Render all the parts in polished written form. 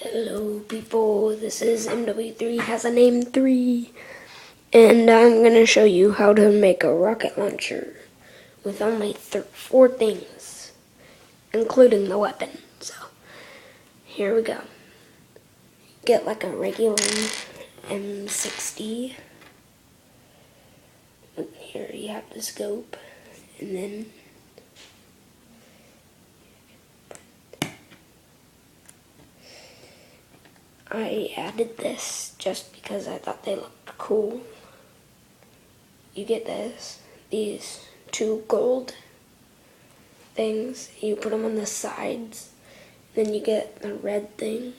Hello people, this is MW3 has a name 3, and I'm going to show you how to make a rocket launcher with only 4 things, including the weapon. So, here we go. Get like a regular M60. Here you have the scope, and then I added this just because I thought they looked cool. You get these 2 gold things, you put them on the sides, then you get the red thing,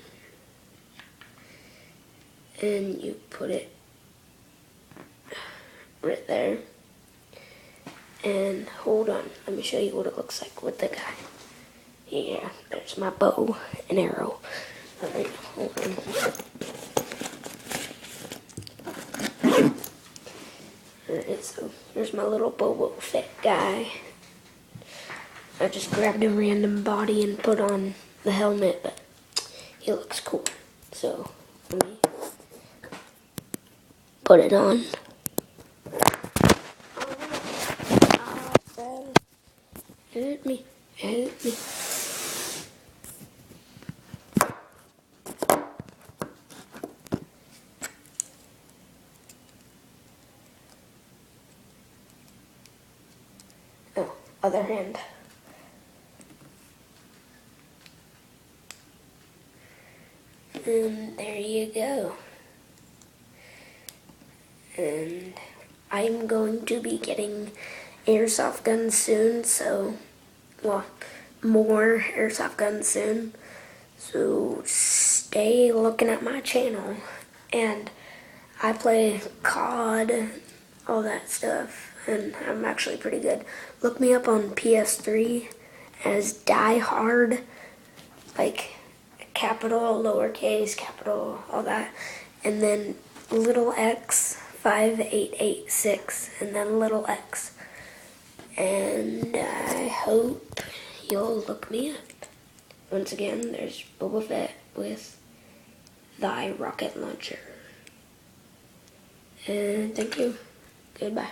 and you put it right there. And hold on, let me show you what it looks like with the guy. Yeah, there's my bow and arrow. Alright, hold on. Alright, so here's my little Boba Fett guy. I just grabbed a random body and put on the helmet, but he looks cool. So, let me put it on. Hit me. Oh, other hand. And there you go. And I'm going to be getting airsoft guns soon, so, well, more airsoft guns soon. So stay looking at my channel. And I play COD, all that stuff, and I'm actually pretty good. Look me up on PS3 as Die Hard, like capital, lowercase, capital, all that, and then little x 5886, and then little x. And I hope you'll look me up. Once again, there's Boba Fett with thy rocket launcher. And thank you. Goodbye.